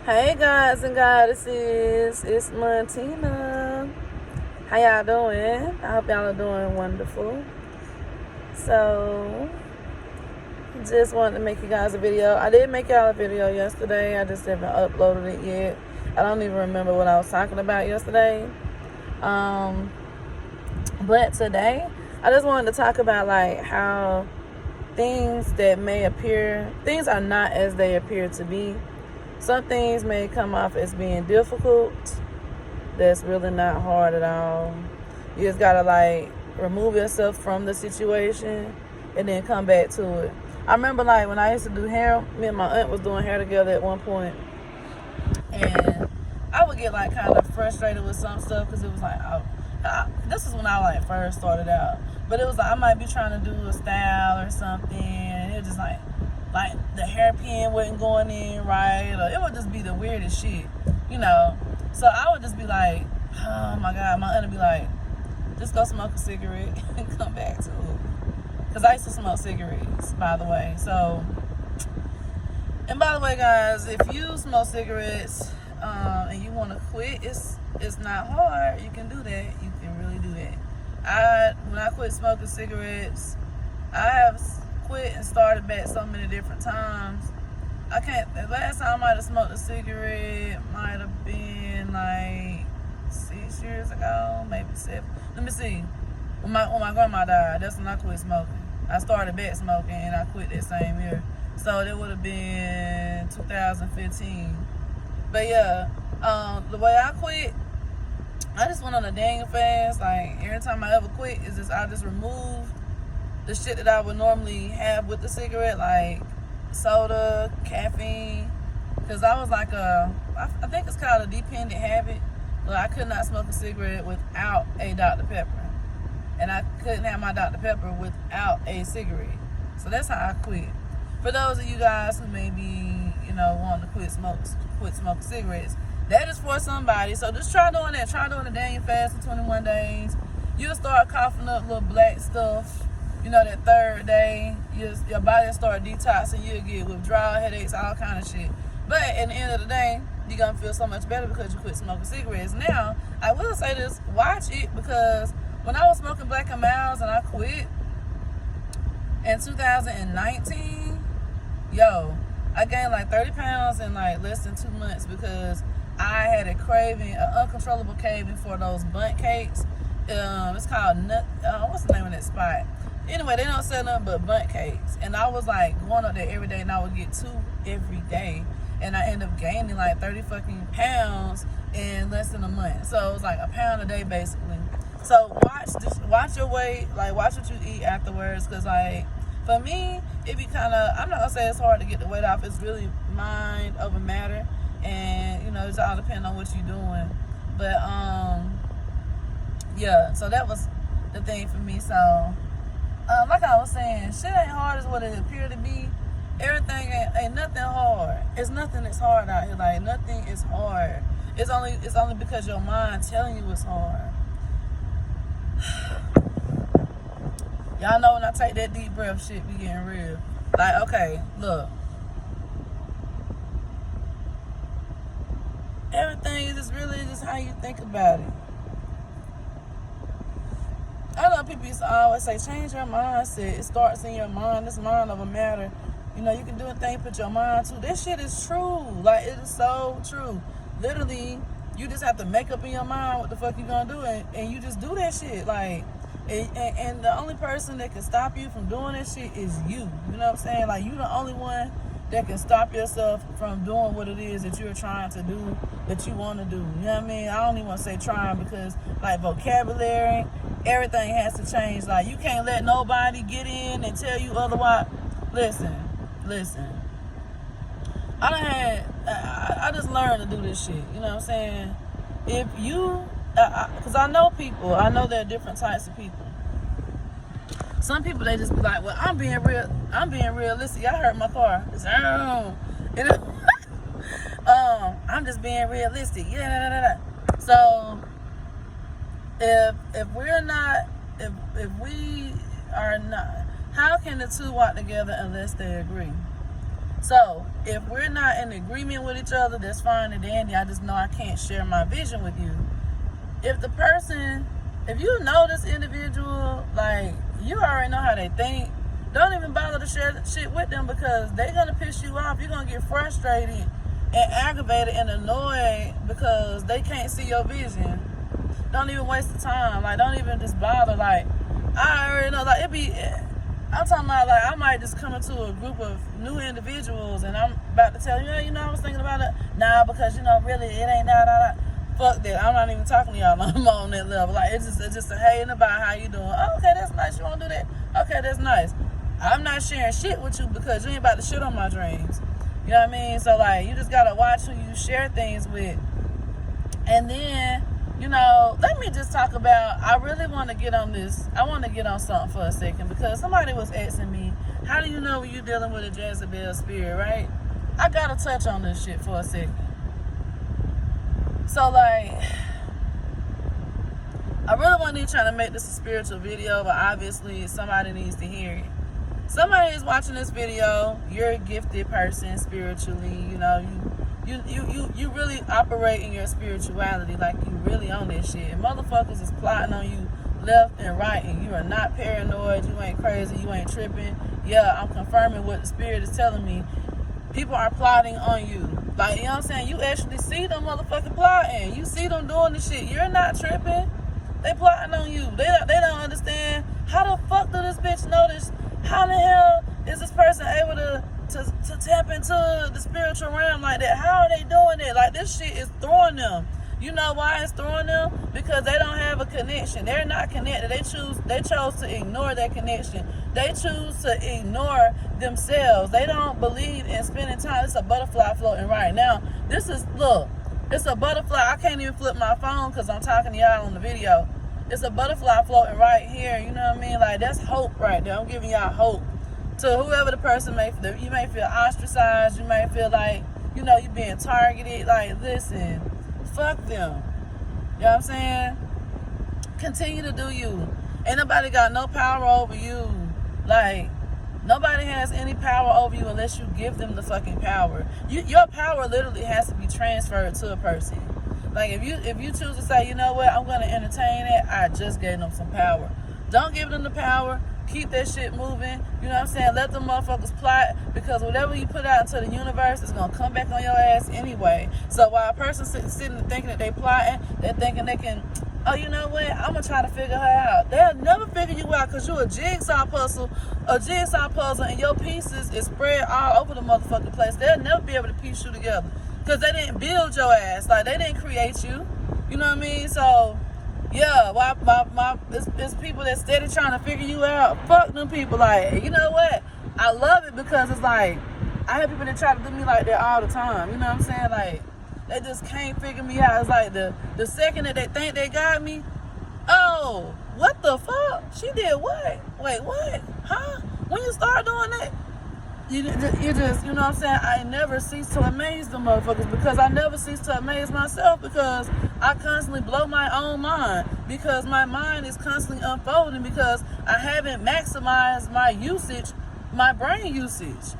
Hey guys and goddesses, it's Montina. How y'all doing? I hope y'all are doing wonderful. So, just wanted to make you guys a video. I did make y'all a video yesterday. I just haven't uploaded it yet. I don't even remember what I was talking about yesterday. But today, I just wanted to talk about like how things that may appear, things are not as they appear to be. Some things may come off as being difficult. That's really not hard at all. You just gotta like remove yourself from the situation and then come back to it. I remember like when I used to do hair, me and my aunt was doing hair together at one point, and I would get like kind of frustrated with some stuff because it was like, this is when I like first started out, but it was like I might be trying to do a style or something, and it was just like the hairpin wasn't going in right, or it would just be the weirdest shit, you know. So I would just be like, oh my god, my aunt would be like, just go smoke a cigarette and come back to it. Because I used to smoke cigarettes, by the way. So, and by the way, guys, if you smoke cigarettes and you want to quit, it's not hard. You can do that. You can really do that. When I quit smoking cigarettes, I have quit and started back so many different times. The last time I might have smoked a cigarette might have been like 6 years ago, maybe 7. Let me see. When my grandma died, that's when I quit smoking. I started back smoking and I quit that same year. So that would have been 2015. But yeah, the way I quit, I just went on a dang fast. Like every time I ever quit, I just removed the shit that I would normally have with the cigarette, like soda, caffeine, because I was like I think it's called a dependent habit. But I could not smoke a cigarette without a Dr. Pepper, and I couldn't have my Dr. Pepper without a cigarette. So that's how I quit. For those of you guys who may be, wanting to quit smoking cigarettes, that is for somebody. So just try doing that. Try doing a dang fast for 21 days. You'll start coughing up little black stuff. That third day, your body will start detoxing. You'll get withdrawal, headaches, all kind of shit. But at the end of the day, you're going to feel so much better because you quit smoking cigarettes. Now, I will say this, watch it, because when I was smoking Black and Milds and I quit in 2019, I gained like 30 pounds in like less than 2 months because I had an uncontrollable craving for those bundt cakes. It's called what's the name of that spot? Anyway, they don't sell nothing but bundt cakes. And I was like going up there every day, and I would get 2 every day. And I ended up gaining like 30 fucking pounds in less than a month. So it was like a pound a day basically. So watch your weight, like watch what you eat afterwards. Because like for me, it be kind of, I'm not going to say it's hard to get the weight off. It's really mind over matter. And, it's all depending on what you're doing. But, yeah, so that was the thing for me. So, like I was saying, shit ain't hard as what it appeared to be. Everything ain't nothing hard. It's nothing that's hard out here. Like nothing is hard. It's only because your mind telling you it's hard. Y'all know when I take that deep breath, shit be getting real. Like, okay, look. Everything is just really just how you think about it. I know people used to always say, change your mindset. It starts in your mind. It's mind over matter. You can do anything, put your mind to. This shit is true. Like, it is so true. Literally, you just have to make up in your mind what the fuck you gonna do, and you just do that shit. Like, and the only person that can stop you from doing that shit is you. You know what I'm saying? Like, you the only one that can stop yourself from doing what it is that you're trying to do, that you want to do. You know what I mean? I don't even want to say trying, because like vocabulary, everything has to change. Like, you can't let nobody get in and tell you otherwise. Listen. I just learned to do this shit. You know what I'm saying? If you, because I know there are different types of people. Some people, they just be like, well, I'm being realistic. Y'all heard my car. It's, I'm just being realistic. Yeah. So if we are not, how can the two walk together unless they agree? So if we're not in agreement with each other, that's fine and dandy. I just know I can't share my vision with you. If you know this individual, like, you already know how they think, don't even bother to share shit with them, because they're going to piss you off. You're going to get frustrated and aggravated and annoyed because they can't see your vision. Don't even waste the time. Like, don't even just bother. Like, I already know, like, I'm talking about, like, I might just come into a group of new individuals and I'm about to tell you, I was thinking about it. Nah, because, really, it ain't that. Fuck that. I'm not even talking to y'all no more on that level. Like, it's just a hating about how you doing. Oh, okay, that's nice. You want to do that? Okay, that's nice. I'm not sharing shit with you because you ain't about to shit on my dreams. You know what I mean? So, like, you just got to watch who you share things with. And then, let me just talk about, I really want to get on this. I want to get on something for a second, because somebody was asking me, how do you know when you're dealing with a Jezebel spirit, right? I got to touch on this shit for a second. So, like, I really wasn't trying to make this a spiritual video, but obviously somebody needs to hear it. Somebody is watching this video. You're a gifted person spiritually. You really operate in your spirituality, like you really on this shit. And motherfuckers is plotting on you left and right, and you are not paranoid. You ain't crazy. You ain't tripping. Yeah, I'm confirming what the spirit is telling me. People are plotting on you. Like, you know what I'm saying? You actually see them motherfucking plotting. You see them doing the shit. You're not tripping. They plotting on you. They don't understand. How the fuck do this bitch know this? How the hell is this person able to tap into the spiritual realm like that? How are they doing it? Like, this shit is throwing them. You know why it's throwing them? Because they don't have a connection. They're not connected. They chose to ignore that connection. They choose to ignore themselves. They don't believe in spending time. It's a butterfly floating right now. It's a butterfly. I can't even flip my phone because I'm talking to y'all on the video. It's a butterfly floating right here. You know what I mean? Like, that's hope right there. I'm giving y'all hope to whoever the person may feel. You may feel ostracized. You may feel like, you're being targeted. Like, listen, fuck them. You know what I'm saying? Continue to do you. Ain't nobody got no power over you. Like, nobody has any power over you unless you give them the fucking power. Your power literally has to be transferred to a person. Like, if you choose to say, you know what, I'm going to entertain it, I just gave them some power. Don't give them the power. Keep that shit moving. You know what I'm saying? Let them motherfuckers plot, because whatever you put out into the universe is going to come back on your ass anyway. So while a person sitting and thinking that they plotting, they're thinking they can, oh, you know what, I'm going to try to figure her out. They'll never figure you out, because you're a jigsaw puzzle, and your pieces is spread all over the motherfucking place. They'll never be able to piece you together, because they didn't build your ass. Like, they didn't create you. You know what I mean? So, yeah, it's people that steady trying to figure you out. Fuck them people. Like, you know what? I love it, because it's like, I have people that try to do me like that all the time. You know what I'm saying? Like, they just can't figure me out. It's like the second that they think they got me, oh, what the fuck? She did what? Wait, what? Huh? When you start doing that, you just, you know what I'm saying? I never cease to amaze the motherfuckers, because I never cease to amaze myself, because I constantly blow my own mind, because my mind is constantly unfolding, because I haven't maximized my brain usage.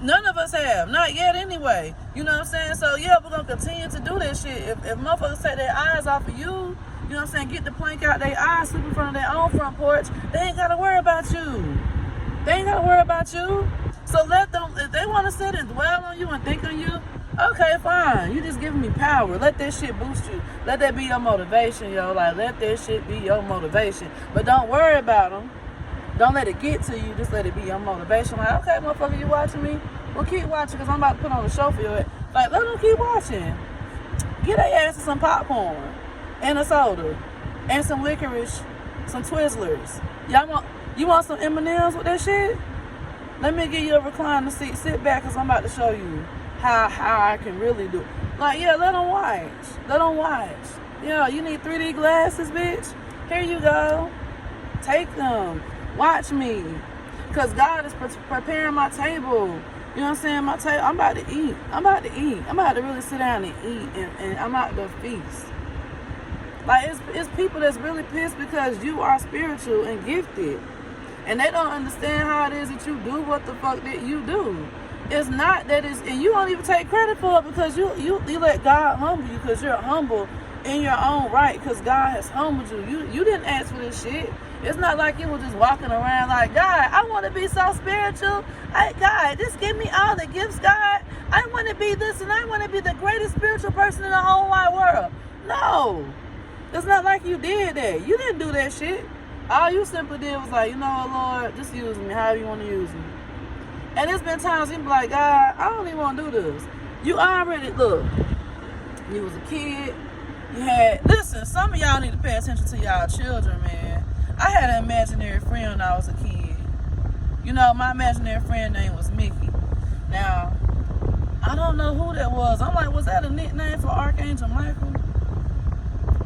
None of us have. Not yet anyway. You know what I'm saying? So, yeah, we're going to continue to do that shit. If motherfuckers take their eyes off of you, you know what I'm saying, get the plank out their eyes, sleep in front of their own front porch, they ain't got to worry about you. They ain't got to worry about you. So let them, if they want to sit and dwell on you and think on you, okay, fine. You just giving me power. Let that shit boost you. Let that be your motivation, yo. Like, let that shit be your motivation. But don't worry about them. Don't let it get to you. Just let it be your motivation. Like, okay, motherfucker, you watching me? Well, keep watching, because I'm about to put on a show for you. Like, let them keep watching. Get their ass some popcorn and a soda and some licorice, some Twizzlers. You want some M&Ms with that shit? Let me give you a recliner seat. Sit back, because I'm about to show you how I can really do it. Like, yeah, let them watch. Let them watch. Yeah, you need 3D glasses, bitch? Here you go. Take them. Watch me. Because God is preparing my table. You know what I'm saying? My table. I'm about to eat. I'm about to really sit down and eat. And I'm about to feast. Like, it's people that's really pissed because you are spiritual and gifted. And they don't understand how it is that you do what the fuck that you do. It's not that it's, and you don't even take credit for it because you let God humble you because you're humble in your own right because God has humbled you. You didn't ask for this shit. It's not like you were just walking around like, God, I want to be so spiritual. God, just give me all the gifts, God. I want to be this and I want to be the greatest spiritual person in the whole wide world. No. It's not like you did that. You didn't do that shit. All you simply did was like, you know what, Lord, just use me however you want to use me. And there's been times you be like, God, I don't even want to do this. You already, look, you was a kid. You had, listen, some of y'all need to pay attention to y'all children, man. I had an imaginary friend when I was a kid. You know, my imaginary friend name was Mickey. Now, I don't know who that was. I'm like, was that a nickname for Archangel Michael?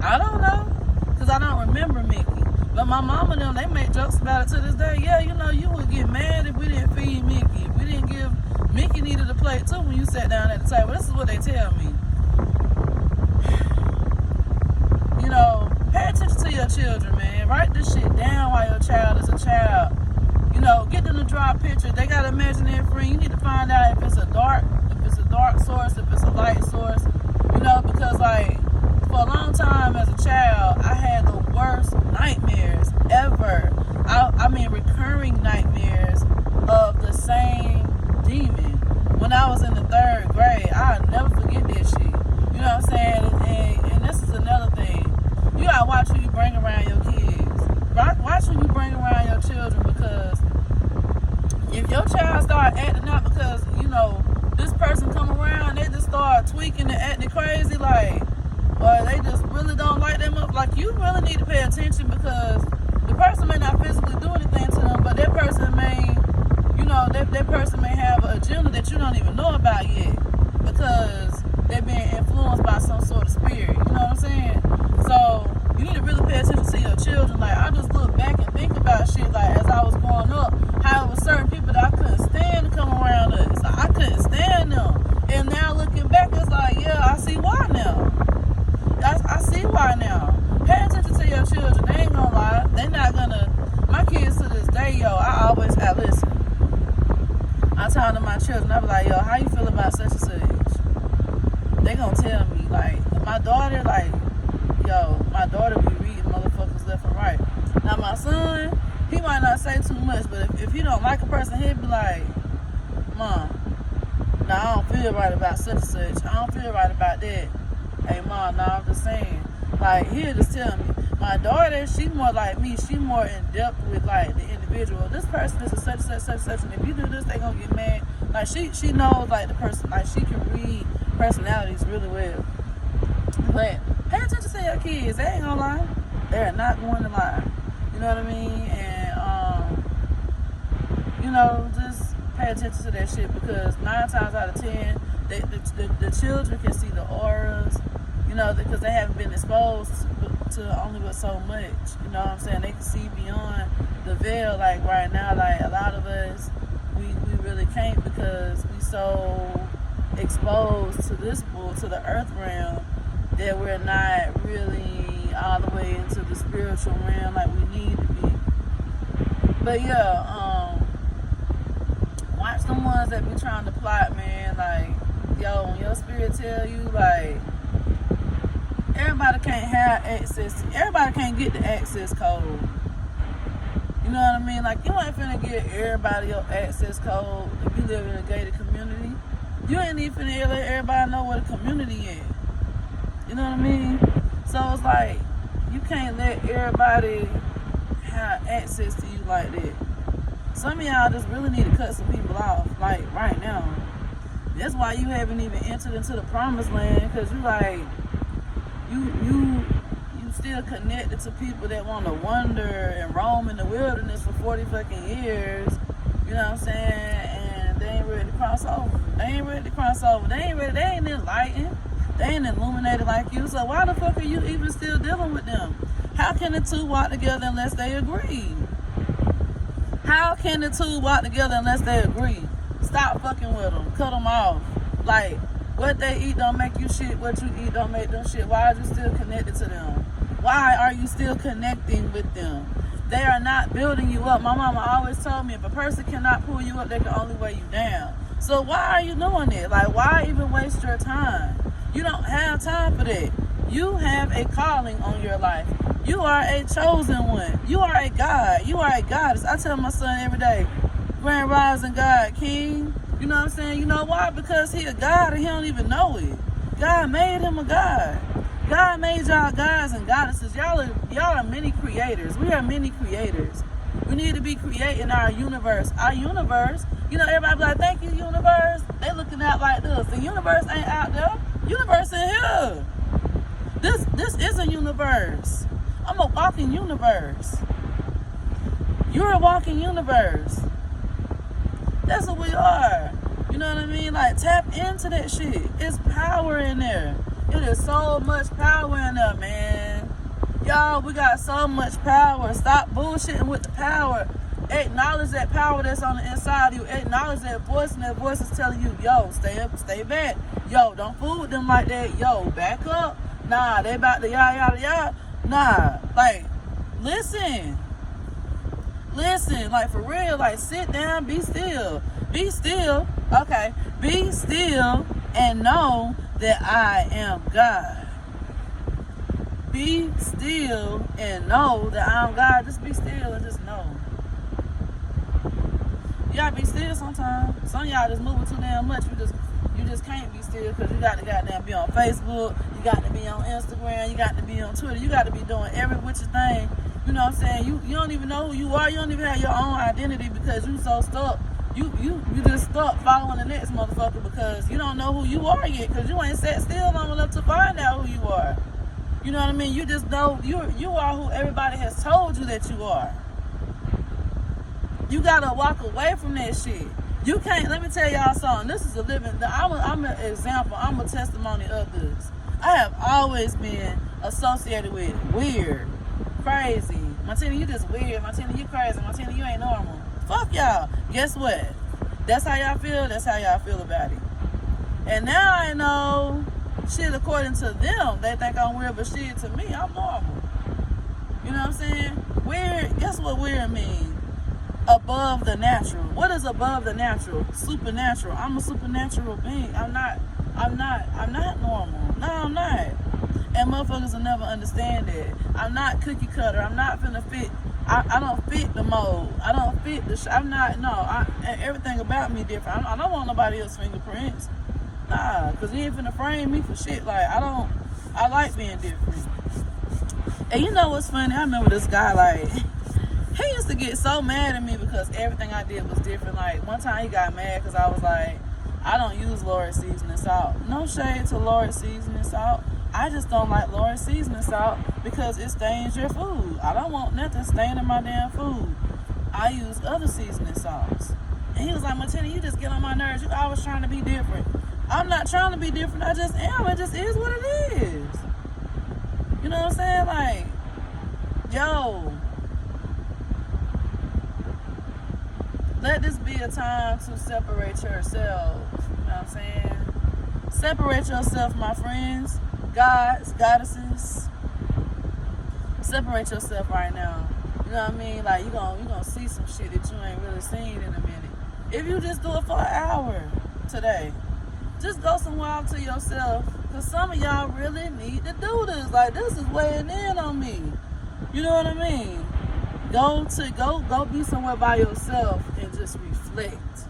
I don't know, because I don't remember Mickey. But my mama and them, they make jokes about it to this day. Yeah, you know, you would get mad if we didn't feed Mickey. If we didn't give, Mickey needed a plate too when you sat down at the table. This is what they tell me. You know, pay attention to your children, man. Write this shit down while your child is a child. You know, get them to draw a picture. They got an imaginary friend. You need to find out if it's a dark source, if it's a light source. You know, because like, for a long time as a child, I had the worst nightmares ever. I mean, recurring nightmares of the same demon. When I was in the 3rd grade, I'll never forget this shit. You know what I'm saying? And this is another thing. You gotta watch who you bring around your kids. Watch who you bring around your children, because if your child start acting up because, you know, this person come around, they just start tweaking and acting crazy, like, or they just really don't like them up, like, you really need to pay attention, because the person may not physically do anything to them, but that person may, you know, that person may have an agenda that you don't even know about yet, because they're being influenced by some sort of spirit. You know what I'm saying? So you need to really pay attention to your children. Like, I just look back and think about shit, like, as I was growing up, how it was certain people that I couldn't stand to come around us. Like, I couldn't stand them. And now looking back, it's like, yeah, I see why now. I see why now. Pay attention to your children. They ain't gonna lie. They not gonna. My kids to this day, yo, I listen. I talk to my children. I be like, yo, how you feel about such and such? They gonna tell me, like, my daughter, like, yo, my daughter be reading motherfuckers left and right. Now my son, he might not say too much, but if he don't like a person, he'll be like, Mom, nah, I don't feel right about such and such. I don't feel right about that. Hey, Mom, nah, I'm just saying. Like, he'll just tell me. My daughter, she more like me. She more in depth with, like, the individual. This person is a such, and if you do this, they gonna get mad. Like, she knows, like, the person, like, she can read personalities really well. But pay attention to your kids. They ain't gonna lie. They're not going to lie. You know what I mean? And, you know, just pay attention to that shit, because 9 times out of 10, the children can see the auras, you know, because they haven't been exposed to only but so much. You know what I'm saying? They can see beyond the veil. Like right now, like a lot of us, we really can't, because we so exposed to this bull, to the earth realm, that we're not really all the way into the spiritual realm like we need to be. But yeah, watch the ones that be trying to plot, man. Like, yo, when your spirit tell you, like, everybody can't have access, everybody can't get the access code. You know what I mean? Like, you ain't finna get everybody your access code if you live in a gated community. You ain't even finna let everybody know where the community is. You know what I mean? So it's like, you can't let everybody have access to you like that. Some of y'all just really need to cut some people off, like, right now. That's why you haven't even entered into the promised land, because you like, you still connected to people that want to wander and roam in the wilderness for 40 fucking years. You know what I'm saying? And they ain't ready to cross over. They ain't enlightened. They ain't illuminated like you. So why the fuck are you even still dealing with them? How can the two walk together unless they agree? How can the two walk together unless they agree? Stop fucking with them. Cut them off. Like, what they eat don't make you shit. What you eat don't make them shit. Why are you still connected to them? Why are you still connecting with them? They are not building you up. My mama always told me, if a person cannot pull you up, they can only weigh you down. So why are you doing it? Like, why even waste your time? You don't have time for that. You have a calling on your life. You are a chosen one. You are a God. You are a goddess. I tell my son every day, Grand Rising God, King. You know what I'm saying? You know why? Because he a God and he don't even know it. God made him a God. God made y'all gods and goddesses. Y'all are many creators. We are many creators. We need to be creating our universe. Our universe, you know, everybody be like, thank you, universe. They looking out like this. The universe ain't out there. Universe in here. This is a universe. I'm a walking universe. You're a walking universe. That's what we are. You know what I mean? Like, tap into that shit. It's power in there. It is so much power in there, man. Y'all, we got so much power. Stop bullshitting with the power. Acknowledge that power that's on the inside of you. Acknowledge that voice, and that voice is telling you, yo, stay up, stay back. Yo, don't fool with them like that. Yo, back up. Nah, they about to yada, yada. Nah, like, listen. Listen, like, for real, like, sit down, be still. Be still, okay. Be still and know that I am God. Be still and know that I'm God. Just be still and just know. You gotta be still sometimes. Some of y'all just moving too damn much. You just can't be still because you got to goddamn be on Facebook. You got to be on Instagram. You got to be on Twitter. You got to be doing every which thing. You know what I'm saying? You don't even know who you are. You don't even have your own identity because you so stuck. You just stuck following the next motherfucker because you don't know who you are yet because you ain't sat still long enough to find out who you are. You know what I mean? You just know you are who everybody has told you that you are. You gotta walk away from that shit. You can't. Let me tell y'all something. This is a living. I'm an example. I'm a testimony of this. I have always been associated with weird, crazy. Martina, you just weird. Martina, you crazy. Martina, you ain't normal. Fuck y'all. Guess what? That's how y'all feel. That's how y'all feel about it. And now I know shit according to them. They think I'm weird, but shit to me, I'm normal. You know what I'm saying? Weird. Guess what weird means? Above the natural. What is above the natural? Supernatural. I'm a supernatural being. I'm not normal. No, I'm not. And motherfuckers will never understand that. I'm not cookie cutter. I'm not finna fit. I don't fit the mold. I don't fit the I'm not, no. Everything about me different. I don't want nobody else's fingerprints. Nah, because you ain't finna frame me for shit. Like, I like being different. And you know what's funny? I remember this guy, like, he used to get so mad at me because everything I did was different. Like, one time he got mad because I was like, I don't use Lord seasoning salt. No shade to Lord seasoning salt. I just don't like Lord seasoning salt because it stains your food. I don't want nothing staining my damn food. I use other seasoning salts. And he was like, Martina, you just get on my nerves. You always trying to be different. I'm not trying to be different. I just am. It just is what it is. You know what I'm saying? Like, yo, let this be a time to separate yourself. You know what I'm saying? Separate yourself, my friends. Gods, goddesses. Separate yourself right now. You know what I mean? Like, you're gonna see some shit that you ain't really seen in a minute. If you just do it for an hour today, just go somewhere out to yourself. Because some of y'all really need to do this. Like, this is weighing in on me. You know what I mean? Go be somewhere by yourself and just reflect.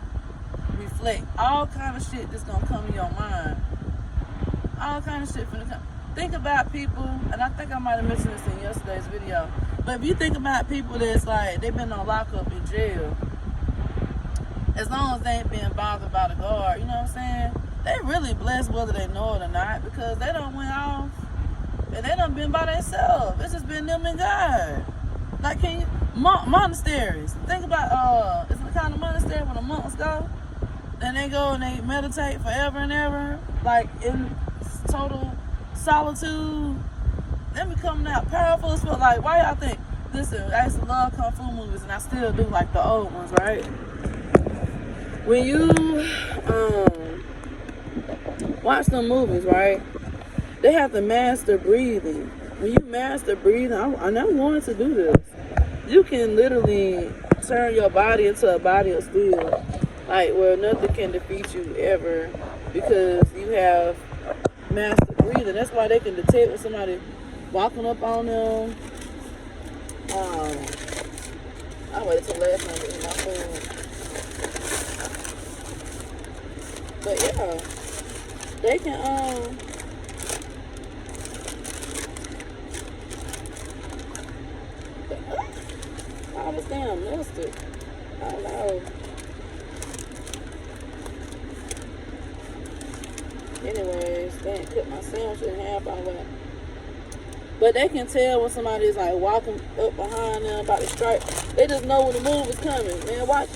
Reflect. All kind of shit that's gonna come in your mind. All kind of shit finna come. Think about people, and I think I might have mentioned this in yesterday's video, but if you think about people that's like, they've been on lockup in jail, as long as they ain't being bothered by the guard, you know what I'm saying? They really blessed whether they know it or not, because they done went off, and they done been by themselves. It's just been them and God. Like, can you, monasteries, think about, it's the kind of monastery where the monks go, and they go and they meditate forever and ever, like in total solitude. Them be coming out powerful as fuck. Like, why y'all think? Listen, I used to love Kung Fu movies, and I still do, like the old ones, right? When you watch them movies, right? They have to master breathing. When you master breathing, and I'm wanting to do this. You can literally turn your body into a body of steel. Like, well, nothing can defeat you ever because you have master breathing. That's why they can detect when somebody walking up on them. I waited till last night to eat my food. But yeah, they can all this damn mustard. I don't know. Anyways, they ain't cut my sandwich in half by the way. But they can tell when somebody's like walking up behind them about to strike. They just know when the move is coming. Man, watch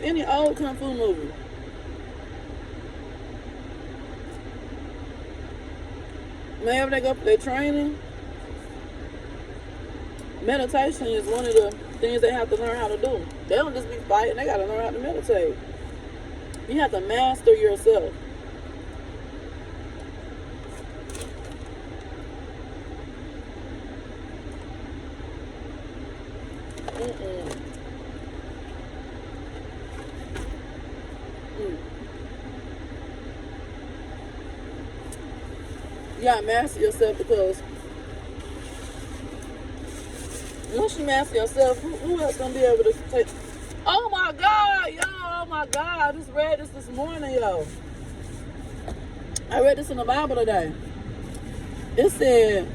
any old kung fu movie. Whenever they go for their training, meditation is one of the things they have to learn how to do. They don't just be fighting, they gotta learn how to meditate. You have to master yourself. You gotta master yourself because once you master yourself, who else gonna be able to take? Oh my God, yo! Oh my God! I just read this morning, yo. I read this in the Bible today. It said,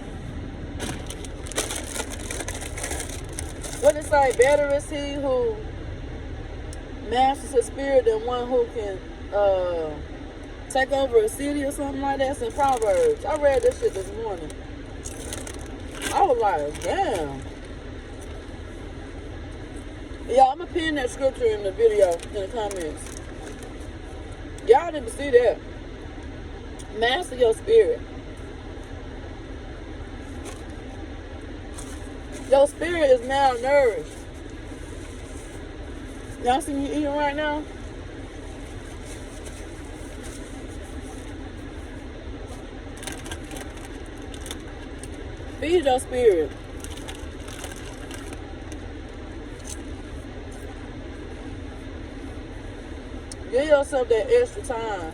what it say? Better is he who masters his spirit than one who can take over a city or something like that. It's in Proverbs. I read this shit this morning. I was like, damn. Y'all, I'm gonna pin that scripture in the video in the comments. Y'all need to see that. Master your spirit. Your spirit is malnourished. Y'all see me eating right now? Feed your spirit. Give yourself that extra time.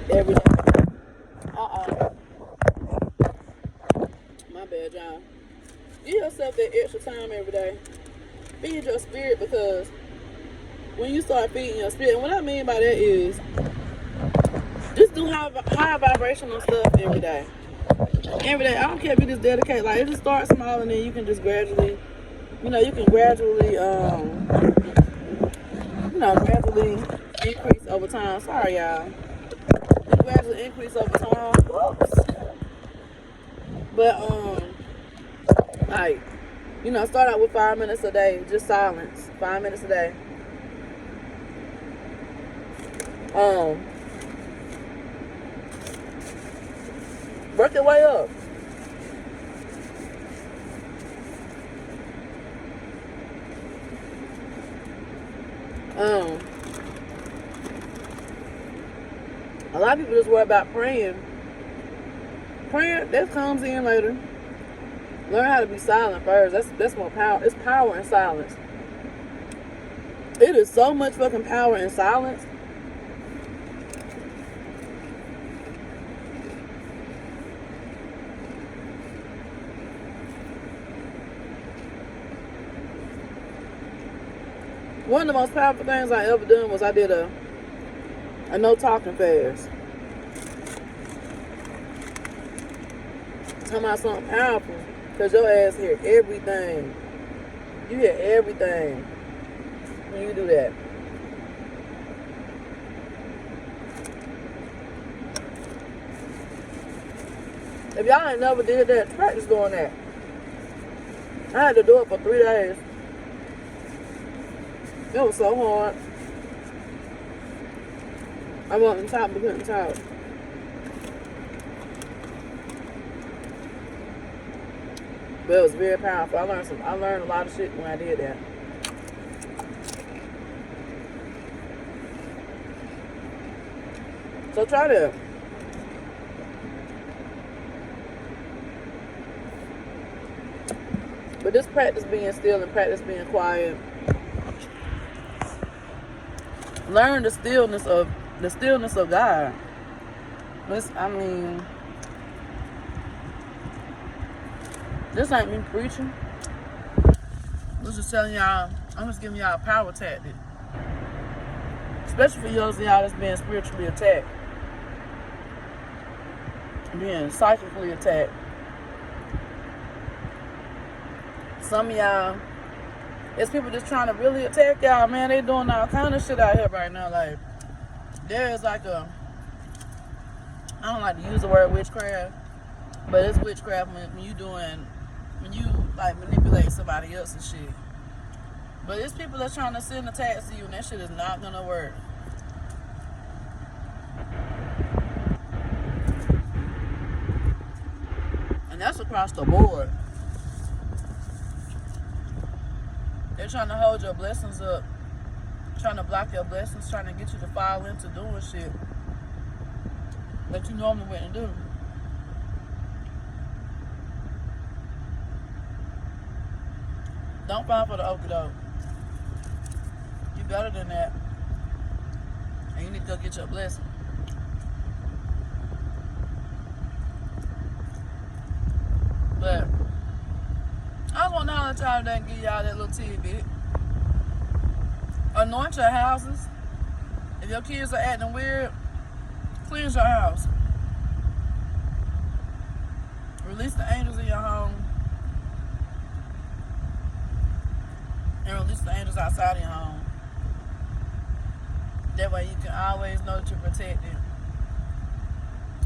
Every day. My bad, John. Give yourself that extra time every day. Feed your spirit because when you start feeding your spirit, and what I mean by that is just do high vibrational stuff every day. Every day. I don't care if you just dedicate, like it just starts small and then you can just gradually, gradually increase over time. Sorry, y'all. Gradually increase over time. Whoops. But start out with 5 minutes a day, just silence. 5 minutes a day. Work your way up. A lot of people just worry about praying. Prayer, that comes in later. Learn how to be silent first. That's more power. It's power in silence. It is so much fucking power in silence. One of the most powerful things I ever done was I did a no talking fast. Talking about something powerful, because your ass hear everything. You hear everything when you do that. If y'all ain't never did that, practice doing that. I had to do it for 3 days. It was so hard. I wasn't top but couldn't talk. But it was very powerful. I learned a lot of shit when I did that. So try that. But just practice being still and practice being quiet. Learn the stillness of God. I mean, this ain't me preaching. I'm just telling y'all, I'm just giving y'all a power tactic. Especially for those of y'all that's being spiritually attacked. Being psychically attacked. Some of y'all, it's people just trying to really attack y'all, man. They doing all kind of shit out here right now. Like, there is like I don't like to use the word witchcraft, but it's witchcraft when you like manipulate somebody else and shit. But it's people that's trying to send attacks to you, and that shit is not gonna work. And that's across the board. They're trying to hold your blessings up, trying to block your blessings, trying to get you to fall into doing shit that you normally wouldn't do. Don't fall for the okie doke. You better than that. And you need to go get your blessing. But I want to holler at y'all today and give y'all that little tidbit. Anoint your houses. If your kids are acting weird, cleanse your house. Release the angels in your home. And release the angels outside of your home. That way you can always know that you're protected.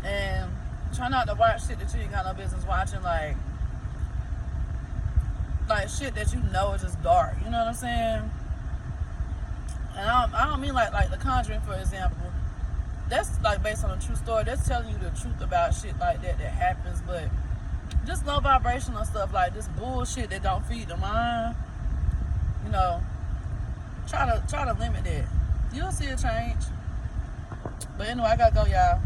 And try not to watch shit that you ain't got no business watching, like shit that you know is just dark. You know what I'm saying? And I don't mean like The Conjuring, for example. That's like based on a true story. That's telling you the truth about shit like that happens. But just low vibrational stuff, like this bullshit that don't feed the mind. You know, try to limit that. You'll see a change. But anyway, I gotta go, y'all.